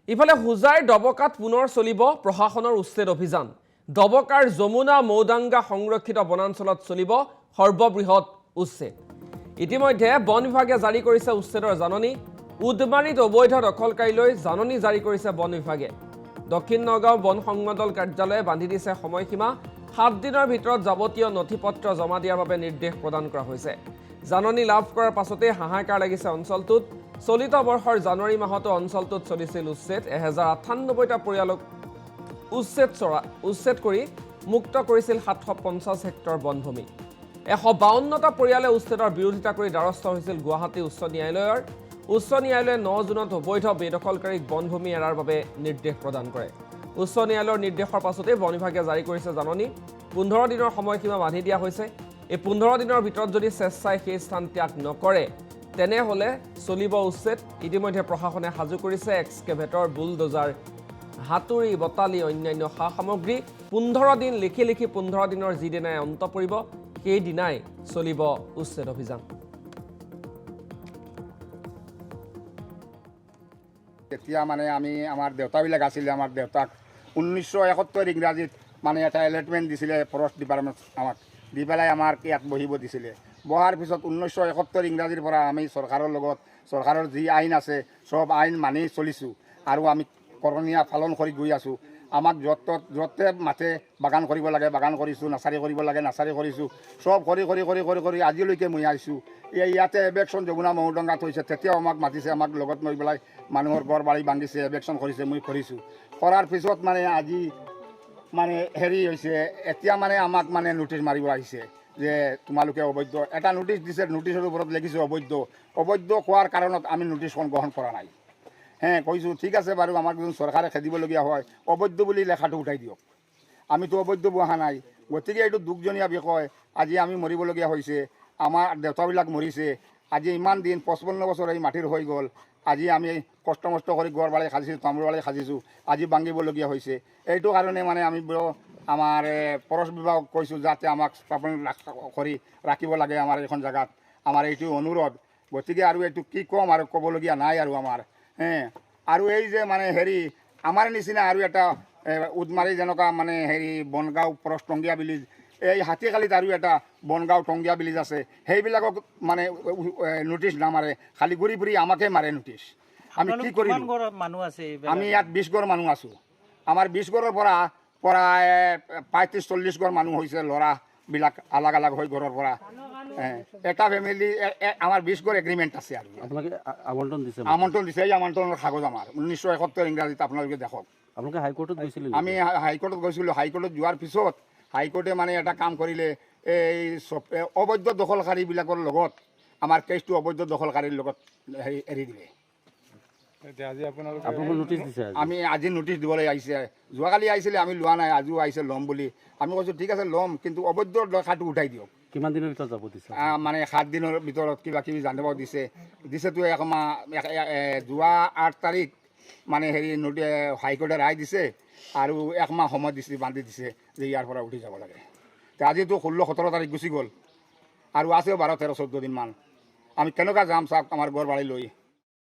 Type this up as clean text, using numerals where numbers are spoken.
ইফালে হুজাইৰ ডবকাত পুনৰ চলিব প্ৰশাসনৰ উচ্ছেদ অভিযান। ডবকাৰ যমুনা মৌদাঙ্গা সংৰক্ষিত বনাঞ্চলত চলিব সৰ্ববৃহৎ উচ্ছেদ। ইতিমধ্যে বন বিভাগে জাৰি কৰিছে উচ্ছেদৰ জাননী। উদমাৰীত অবৈধ দখলকাৰীলৈ জাননী জাৰি কৰিছে বন বিভাগে। দক্ষিণ নগাঁও বন সংমণ্ডল কাৰ্যালয়ে বান্ধি দিছে সময়সীমা। 7 দিনৰ ভিতৰত যাৱতীয় নথিপত্ৰ জমা দিয়াৰ বাবে নিৰ্দেশ প্ৰদান কৰা হৈছে। জাননী লাভ কৰাৰ পাছতে হাহাকাৰ লাগিছে অঞ্চলটোত। চলিত বৰ্ষৰ জানুৱাৰী মাহতো অঞ্চলটোত চলিছিল উচ্ছেদ। 1098টা পৰিয়ালক উচ্ছেদ কৰি মুক্ত কৰিছিল 750 হেক্টৰ বনভূমি। 152টা পৰিয়ালে উচ্ছেদৰ বিৰোধিতা কৰি দ্বাৰস্থ হৈছিল গুৱাহাটী উচ্চ ন্যায়ালয়ৰ। উচ্চ ন্যায়ালয়ে 9 জুনত অবৈধ বেদখলকাৰীক বনভূমি এৰাৰ বাবে নিৰ্দেশ প্ৰদান কৰে। উচ্চ ন্যায়ালয়ৰ নিৰ্দেশৰ পাছতে বন বিভাগে জাৰি কৰিছে জাননী। 15 দিনৰ সময়সীমা বান্ধি দিয়া হৈছে। এই 15 দিনৰ ভিতৰত যদি স্বেচ্ছাই সেই স্থান ত্যাগ নকৰে তেনেহ'লে চলিব উচ্ছেদ। ইতিমধ্যে প্ৰশাসনে সাজু কৰিছে এক্সকেভেটৰ, বুলডোজাৰ, হাতুৰি, বটালি, অন্যান্য সা সামগ্ৰী। 15 দিন লিখি 15 দিনৰ যিদিনাই অন্ত পৰিব সেইদিনাই চলিব উচ্ছেদ অভিযান। তেতিয়া মানে আমি আমাৰ দেউতাবিলাক আছিলে, আমাৰ দেউতাক 1971 ইংৰাজীত মানে এটা এলটমেণ্ট দিছিলে ফৰেষ্ট ডিপাৰ্টমেণ্ট আমাক দি পেলাই আমাৰ ইয়াত বহিব দিছিলে। বহাৰ পিছত 1971 ইংৰাজীৰ পৰা আমি চৰকাৰৰ লগত, চৰকাৰৰ যি আইন আছে চব আইন মানি চলিছোঁ আৰু আমি কৰণীয়া পালন কৰি গৈ আছোঁ। আমাক য'তে মাতে বাগান কৰিব লাগে বাগান কৰিছোঁ, নাৰ্চাৰী কৰিব লাগে নাৰ্চাৰী কৰিছোঁ, চব কৰি আজিলৈকে মই আহিছোঁ। ইয়াতে এবেকশ্যন যমুনা মৌদাঙ্গাত হৈছে, তেতিয়াও আমাক মাতিছে, আমাক লগত লৈ পেলাই মানুহৰ ঘৰ বাৰী ভাঙিছে, এবেকশ্যন কৰিছে, মই কৰিছোঁ। কৰাৰ পিছত মানে আজি মানে হেৰি হৈছে, এতিয়া মানে আমাক মানে নোটিছ মাৰিব আহিছে যে তোমালোকে অবৈধ এটা নোটিছ দিছে। নোটিছৰ ওপৰত লিখিছোঁ অবৈধ কোৱাৰ কাৰণত আমি নোটিছখন গ্ৰহণ কৰা নাই। কৈছোঁ ঠিক আছে বাৰু, আমাক যদি চৰকাৰে খেদিবলগীয়া হয় অবৈধ বুলি লেখাটো উঠাই দিয়ক। আমিতো অবৈধ বহা নাই। গতিকে এইটো দুখজনীয়া বিষয়। আজি আমি মৰিবলগীয়া হৈছে, আমাৰ দেউতাবিলাক মৰিছে। আজি ইমান দিন 55 বছৰ এই মাটিৰ হৈ গ'ল। আজি আমি কষ্ট মষ্ট কৰি গড় বাৰী সাজিছোঁ, তামোল বাৰী সাজিছোঁ, আজি ভাঙিবলগীয়া হৈছে। এইটো কাৰণে মানে আমি আমাৰ ফৰেষ্ট বিভাগক কৈছোঁ যাতে আমাক স্থাপন কৰি ৰাখিব লাগে আমাৰ এইখন জেগাত। আমাৰ এইটো অনুৰোধ। গতিকে আৰু এইটো কি ক'ম আৰু ক'বলগীয়া নাই আৰু আমাৰ আৰু এই যে মানে হেৰি আমাৰ নিচিনা আৰু এটা উদমাৰী যেনেকুৱা মানে হেৰি বনগাঁও ফৰেষ্ট টংগীয়া ভিলেজ, এই হাতীখালীত আৰু এটা বনগাঁও টংগীয়া ভিলেজ আছে। সেইবিলাকক মানে নোটিছ নামাৰে, খালি ঘূৰি ফুৰি আমাকে মাৰে নোটিছ। আমি কি কৰিম? আমি ইয়াত 20 ঘৰ মানুহ আছোঁ। আমাৰ 20 ঘৰৰ পৰা প্ৰায় 35-40 ঘৰ মানুহ হৈছে, ল'ৰাবিলাক আলাগ আলাগ হৈ ঘৰৰ পৰা। এটা ফেমিলি আমাৰ 20 ঘৰ এগ্ৰিমেণ্ট আছে। আৰু আমন্ত্ৰণ দিছে। এই আমন্ত্ৰণৰ কাগজ আমাৰ 1971 ইংৰাজীত আপোনালোকে দেখক। আপোনালোকে হাইকোৰ্টত গৈছিলে? আমি হাইকোৰ্টত গৈছিলোঁ। হাইকোৰ্টত যোৱাৰ পিছত হাইকোৰ্টে মানে এটা কাম কৰিলে, এই অবৈধ দখলকাৰীবিলাকৰ লগত আমাৰ কেছটো অবৈধ দখলকাৰীৰ লগত এৰি দিলে। আমি আজি নোটিছ দিবলৈ আহিছে। যোৱাকালি আহিছিলে, আমি লোৱা নাই, আজিও আহিছে ল'ম বুলি। আমি কৈছোঁ ঠিক আছে ল'ম, কিন্তু অবৈধ লেখাটো উঠাই দিয়ক। কিমান দিনৰ ভিতৰত যাব দিছে? মানে 7 দিনৰ ভিতৰত কিবা কিবি জানিব দিছেতো। যোৱা 8 তাৰিখ মানে হেৰি হাইকোৰ্টে ৰায় দিছে আৰু 1 মাহ সময় বান্ধি দিছে যে ইয়াৰ পৰা উঠি যাব লাগে। আজিতো 16-17 তাৰিখ গুচি গ'ল আৰু আছেও 12-13-14 দিনমান। আমি কেনেকুৱা যাম চাওক আমাৰ ঘৰ বাৰী লৈ।